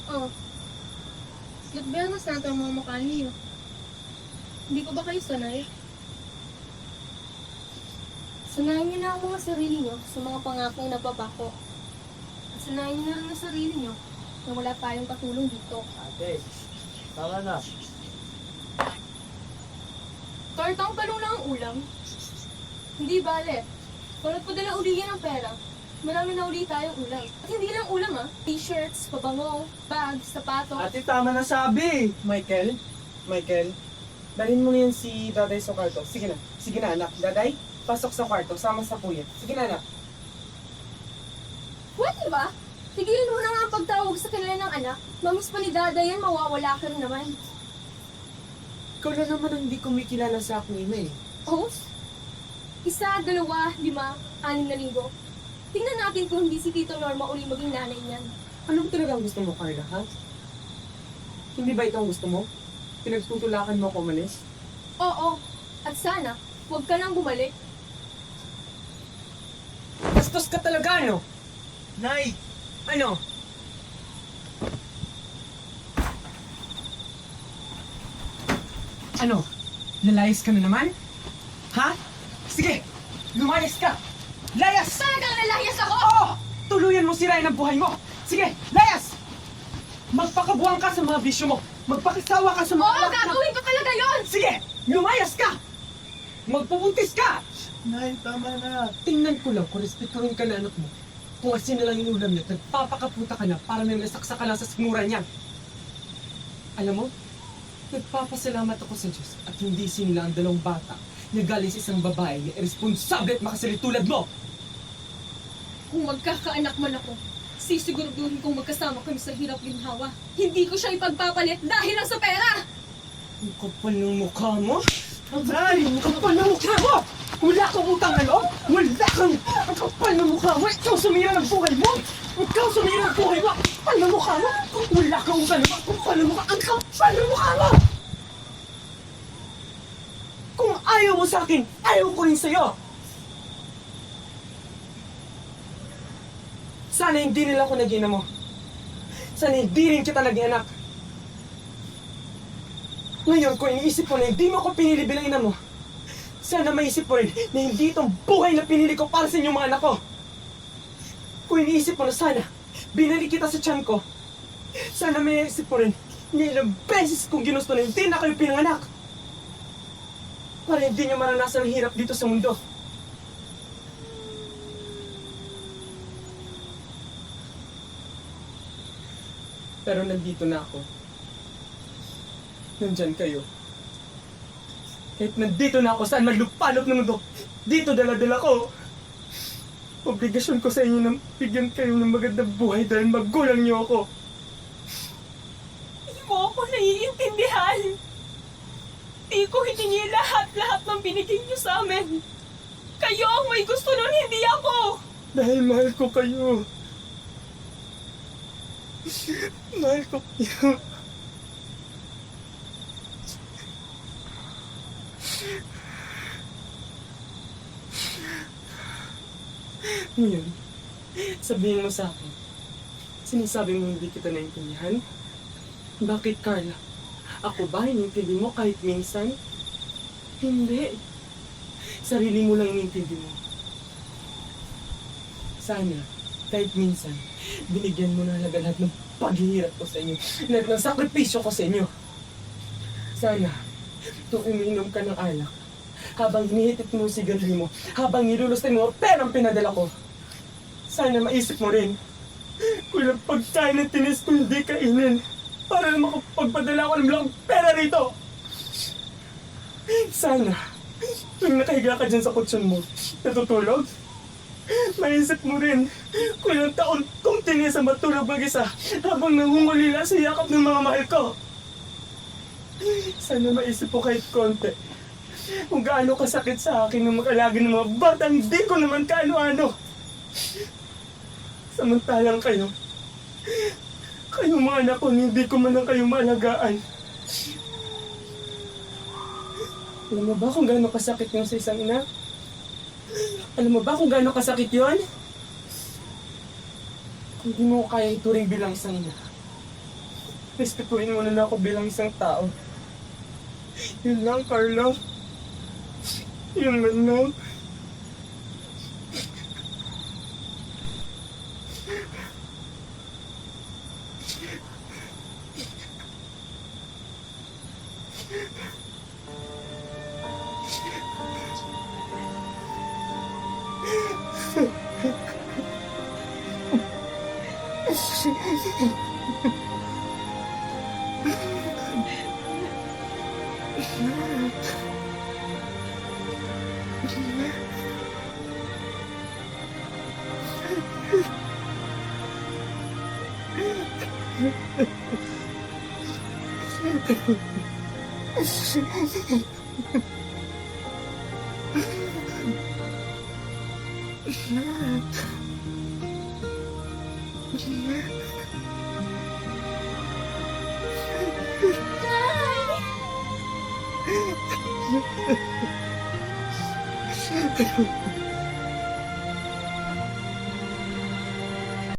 Oh, nagbayanas natin ang mga mukha niyo. Hindi ko ba kayo sanay? Sanayin niyo na ang mga sarili niyo sa mga pangakong nagpapako. At sanayin niyo na rin ang sarili niyo na wala tayong katulong dito. Ate, tama na. Tortang talong lang ang ulam. Hindi bale. Kung nagpadala uli yan ng pera, marami na uli tayong ulam. At hindi lang ulam t-shirts, pabango, bags, sapatos. Ate, tama na sabi! Michael, dalhin mo na yan si Daday sa kwarto. Sige na anak. Daday, pasok sa kwarto, sama sa kuya. Sige na anak. Pwede ba? Tigilan mo na nga ang pagtawag sa kanila ng anak. Mamiss pa ni Dada yan, mawawala ka rin naman. Ikaw na naman ang hindi kumikilala sa akin ina eh. Oh? 1, 2, 5, 6 na linggo. Tingnan natin kung hindi si Tito Norma uli maging nanay niyan. Ano ba talagang gusto mo, Carla, ha? Hindi ba ito ang gusto mo? Pinagtutulakan mo ako umalis? Oo. At sana, huwag ka nang bumalik. Bastos ka talaga, ano? Nay! Ano? Ano? Lalayas ka na naman? Ha? Sige! Lumayas ka! Layas! Talagang nalayas ako! Oo! Tuluyan mo sirain ang buhay mo! Sige! Layas! Magpakabuang ka sa mga bisyo mo! Magpakisawa ka sa mga... Oo, gagawin ko talaga yon! Sige! Lumayas ka! Magpubuntis ka! Nay, tama na. Tingnan ko lang kung respetuhin ka na anak mo. Kung asin na lang yung ulam niya, nagpapakaputa ka na para may masaksa ka lang sa sigmura niya. Alam mo, nagpapasalamat ako sa Diyos at hindi sinila ang 2 bata na galing sa isang babae na irresponsable at makasalit tulad mo. Kung magkakaanak man ako, sisiguraduhin kong magkasama kami sa hirap ginhawa. Hindi ko siya ipagpapalit dahil lang sa pera! Ang kapal ng mukha mo? Nay! Ang kapal ng mukha mo! Wala kang utang na loob! Wala kang... Ang kapal ng mukha mo! Ikaw sumira ng buhay mo! Ikaw sumira ng buhay mo! Ang kapal ng mukha mo! Wala kang utang na loob! Ang kapal ng mukha! Ang kapal ng mukha mo! Kung ayaw mo sa akin, ayaw ko rin sa'yo! Sana hindi nila ako nagina mo. Sana hindi rin kita naging anak. Ngayon, kung iniisip mo na hindi mo ako pinili bilang ina mo, sana maisip mo rin na hindi itong buhay na pinili ko para sa inyong mga anak ko. Kung iniisip mo na sana, binalik kita sa tiyan ko, sana maisip mo rin na ilang beses kong ginusto na hindi na kayo pinanganak. Para hindi niyo maranasan ang hirap dito sa mundo. Pero nandito na ako. Nandyan kayo. Kahit nandito na ako saan maglupalop ng mundo, dito dala-dala ko. Obligasyon ko sa inyo na bigyan kayo ng magandang buhay dahil magulang niyo ako. Hindi mo ako naiintindihan. Di ko hiningi lahat ng binigay niyo sa amin. Kayo ang may gusto nun, hindi ako. Dahil mahal ko kayo. Mahal ko kayo. Ngayon, sabihin mo sa akin, sinasabi mo hindi kita naintindihan? Bakit, Carla? Ako ba inintindi mo kahit minsan? Hindi. Sarili mo lang inintindi mo. Sana, kahit minsan, binigyan mo na lahat ng paghihirap ko sa inyo, lahat ng sakripisyo ko sa inyo. Sana, kung umiinom ka ng alak, habang hinihitit mo si sigarilyo mo, habang nilulusin mo ang perang pinadala ko, sana maisip mo rin, kung ilang pagkain na tinis ko hindi kainin, para makapagpadala ko ng lang pera rito. Sana, kung nakahiga ka dyan sa kutsyon mo, natutulog, maisip mo rin kung ilang taon kong tinis ang matulog mag-isa habang nangungulila sa yakap ng mga mahal ko. Sana maisip mo kahit konti kung gaano kasakit sa akin ng mag-alaga ng mga batang di ko naman kaano-ano. Samantalang kayo mga anak ko, hindi ko man lang kayo maalagaan. Alam mo ba kung gaano kasakit yun sa isang ina? Alam mo ba kung gaano kasakit yun? Kung di mo kaya ituring bilang isang ina, Respetuhin mo na ako bilang isang tao. Yun lang, Carlo. Yun man lang. Nay!